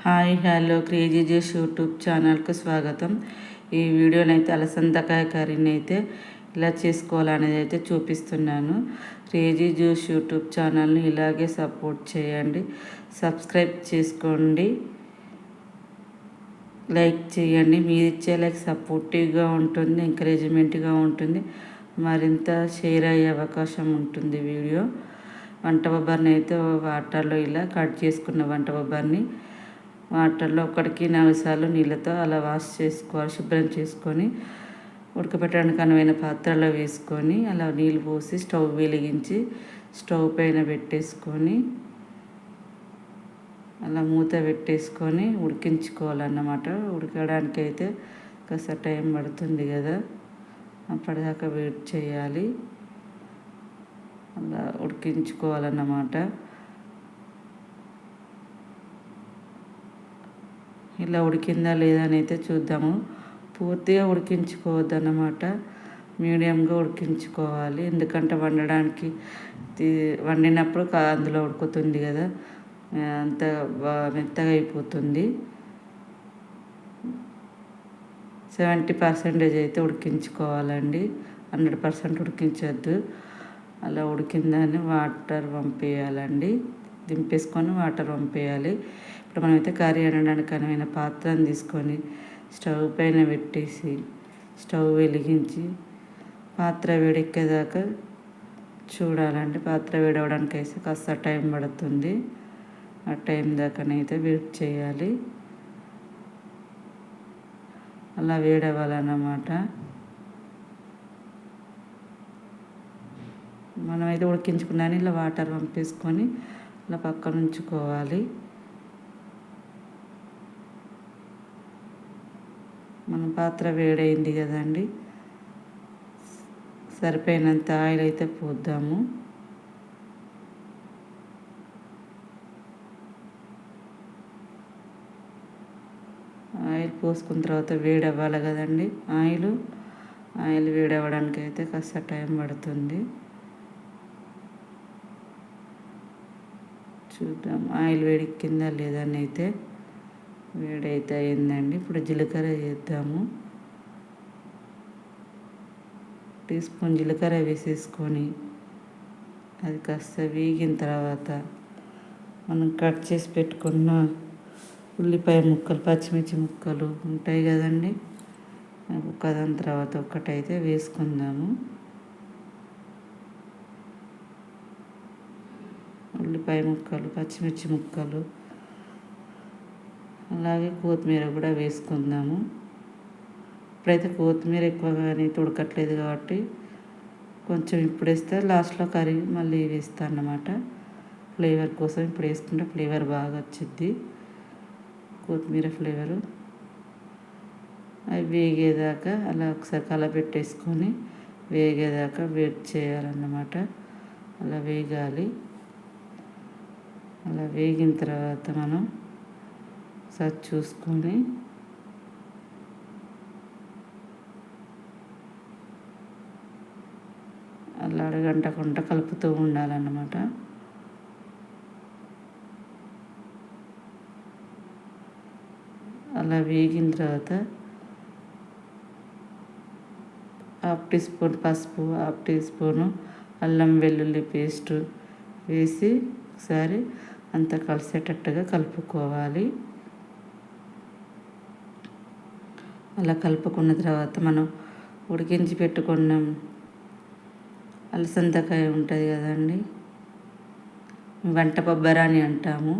Hi hello crazy juice YouTube ఛానల్కు స్వాగతం. ఈ వీడియోనైతే అలసందకాయ కర్రీని అయితే ఇలా చేసుకోవాలనేది అయితే చూపిస్తున్నాను. క్రేజీ జ్యూస్ యూట్యూబ్ ఛానల్ని ఇలాగే సపోర్ట్ చేయండి, సబ్స్క్రైబ్ చేసుకోండి, లైక్ చేయండి. మీరు ఇచ్చే లైక్ సపోర్టివ్గా ఉంటుంది, ఎంకరేజ్మెంట్గా ఉంటుంది, మరింత షేర్ అయ్యే అవకాశం ఉంటుంది. వీడియో వంట బొబ్బర్ని అయితే వాటర్లో ఇలా కట్ చేసుకున్న వంట బొబ్బర్ని వాటర్లో 1-4 సార్లు నీళ్ళతో అలా వాష్ చేసుకోవాలి. శుభ్రం చేసుకొని ఉడకబెట్టడానికి అనువైన పాత్రలో వేసుకొని అలా నీళ్ళు పోసి స్టవ్ వెలిగించి స్టవ్ పైన పెట్టేసుకొని అలా మూత పెట్టేసుకొని ఉడికించుకోవాలన్నమాట. ఉడకడానికి అయితే కాస్త టైం పడుతుంది కదా, అప్పటిదాకా వెయిట్ చేయాలి. అలా ఉడికించుకోవాలన్నమాట. ఇలా ఉడికిందా లేదా అని అయితే చూద్దాము. పూర్తిగా ఉడికించుకోవద్దు అన్నమాట, మీడియంగా ఉడికించుకోవాలి. ఎందుకంటే వండినప్పుడు అందులో ఉడుకుతుంది కదా, అంత మెత్తగా అయిపోతుంది. 70% అయితే ఉడికించుకోవాలండి, 100% ఉడికించొద్దు. అలా ఉడికిందని వాటర్ పంపేయాలండి, దింపేసుకొని వాటర్ పంపేయాలి. ఇప్పుడు మనమైతే కర్రీ వండడానికి అనువైన పాత్రను తీసుకొని స్టవ్ పైన పెట్టేసి స్టవ్ వెలిగించి పాత్ర వేడెక్కేదాకా చూడాలండి. పాత్ర వేడవడానికి అయితే కాస్త టైం పడుతుంది. ఆ టైం దాకానైతే వెయిట్ చేయాలి. అలా వేడవ్వాలన్నమాట. మనమైతే ఉడికించుకున్నాను ఇలా వాటర్ పంపేసుకొని ఇలా పక్కన ఉంచుకోవాలి. మన పాత్ర వేడైంది కదండి, సరిపోయినంత ఆయిల్ అయితే పోద్దాము. ఆయిల్ పోసుకున్న తర్వాత వేడవ్వాలి కదండి. ఆయిల్ వేడవ్వడానికి అయితే కాస్త టైం పడుతుంది. చూద్దాం ఆయిల్ వేడెక్కిందా లేదని. అయితే వేడైతే అయిందండి. ఇప్పుడు జీలకర్ర చేద్దాము. టీ స్పూన్ జీలకర్ర వేసేసుకొని అది కాస్త వేగిన తర్వాత మనం కట్ చేసి పెట్టుకున్న ఉల్లిపాయ ముక్కలు, పచ్చిమిర్చి ముక్కలు ఉంటాయి కదండి, ఒకదాని తర్వాత ఒకటైతే వేసుకుందాము. ఉల్లిపాయ ముక్కలు, పచ్చిమిర్చి ముక్కలు, అలాగే కొత్తిమీర కూడా వేసుకుందాము. ఇప్పుడైతే కొత్తిమీర ఎక్కువగానే ఉడకట్లేదు కాబట్టి కొంచెం ఇప్పుడు వేస్తే లాస్ట్లో కర్రీ మళ్ళీ వేస్తాను అన్నమాట. ఫ్లేవర్ కోసం ఇప్పుడు వేసుకుంటే ఫ్లేవర్ బాగా వచ్చింది, కొత్తిమీర ఫ్లేవరు. అవి వేగేదాకా అలా ఒకసారి కలపెట్టేసుకొని వేగేదాకా వెయిట్ చేయాలన్నమాట. అలా వేగాలి. అలా వేగిన తర్వాత మనం ఒకసారి చూసుకొని అలా అడగంటకుండా కలుపుతూ ఉండాలన్నమాట. అలా వేగిన తర్వాత 1/2 టీ స్పూన్ పసుపు, 1/2 టీ స్పూను అల్లం వెల్లుల్లి పేస్టు వేసి ఒకసారి అంతా కలిసేటట్టుగా కలుపుకోవాలి. అలా కలుపుకున్న తర్వాత మనం ఉడికించి పెట్టుకున్న అలసందకాయ ఉంటుంది కదండి, వంట బొబ్బరాని అంటాము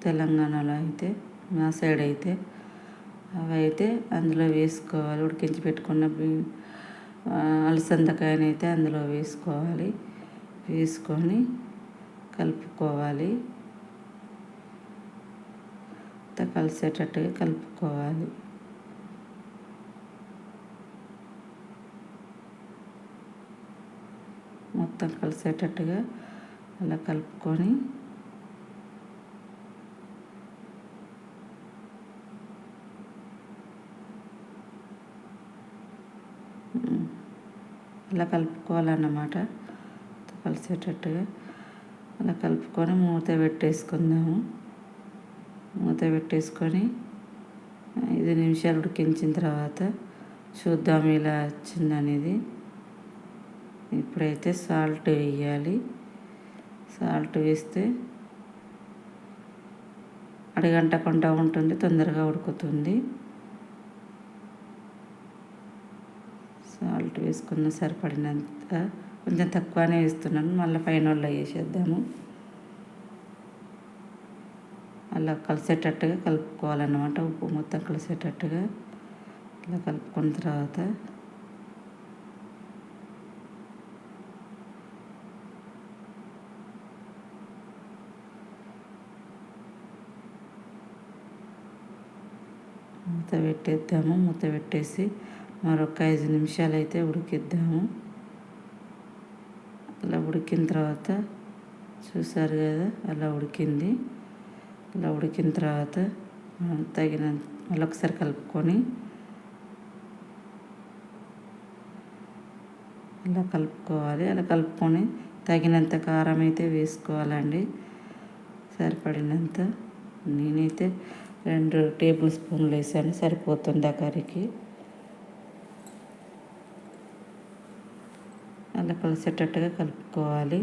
తెలంగాణలో అయితే, మా సైడ్ అయితే అవి అయితే అందులో వేసుకోవాలి. ఉడికించి పెట్టుకున్న అలసందకాయని అయితే అందులో వేసుకోవాలి. వేసుకొని కలుపుకోవాలి, అంతా కలిసేటట్టుగా కలుపుకోవాలి. మొత్తం కలిసేటట్టుగా అలా కలుపుకొని అలా కలుపుకోవాలన్నమాట. కలిసేటట్టుగా అలా కలుపుకొని మూత పెట్టేసుకుందాము. మూత పెట్టేసుకొని 5 నిమిషాలు ఉడికించిన తర్వాత చూద్దాం ఇలా వచ్చిందనేది. ఇప్పుడైతే సాల్ట్ వేయాలి. సాల్ట్ వేస్తే అడగంటకుండా ఉంటుంది, తొందరగా ఉడుకుతుంది. సాల్ట్ వేసుకున్న సరిపడినంత, కొంచెం తక్కువనే వేస్తున్నాను, మళ్ళీ ఫైనల్లో వేసేద్దాము. అలా కలిసేటట్టుగా కలుపుకోవాలన్నమాట. ఉప్పు మొత్తం కలిసేటట్టుగా ఇలా కలుపుకున్న తర్వాత మూత పెట్టేద్దాము. మూత పెట్టేసి మరొక 5 నిమిషాలు అయితే ఉడికిద్దాము. అలా ఉడికిన తర్వాత చూసారు కదా, అలా ఉడికింది. అలా ఉడికిన తర్వాత తగినంత మళ్ళీ ఒకసారి కలుపుకొని అలా కలుపుకోవాలి. అలా కలుపుకొని తగినంత కారం అయితే వేసుకోవాలండి, సరిపడినంత. నేనైతే 2 టేబుల్ స్పూన్లు వేసాను, సరిపోతుంది ఆ కర్రీకి. అలా కలిసేటట్టుగా కలుపుకోవాలి.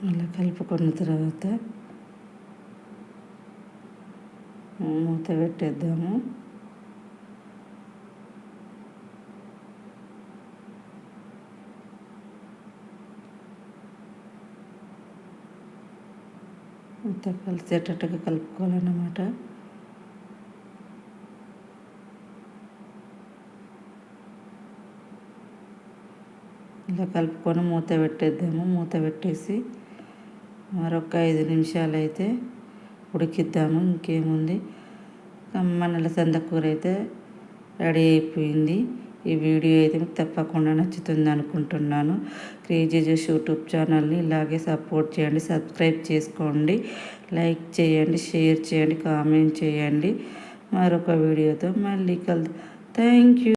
అలా కలుపుకున్న తర్వాత మూత పెట్టేద్దాము. అంతా కలిసేటట్టుగా కలుపుకోవాలన్నమాట. ఇలా కలుపుకొని మూత పెట్టేద్దాము. మూత పెట్టేసి మరొక 5 నిమిషాలు అయితే ఉడికిద్దాము. ఇంకేముంది, కమ్మనల సందకూర అయితే రెడీ అయిపోయింది. ఈ వీడియో అయితే మీకు తప్పకుండా నచ్చుతుంది అనుకుంటున్నాను. క్రేజీ జోష్ యూట్యూబ్ ఛానల్ని ఇలాగే సపోర్ట్ చేయండి, సబ్స్క్రైబ్ చేసుకోండి, లైక్ చేయండి, షేర్ చేయండి, కామెంట్ చేయండి. మరొక వీడియోతో మళ్ళీ కలుద్దాం. Thank you.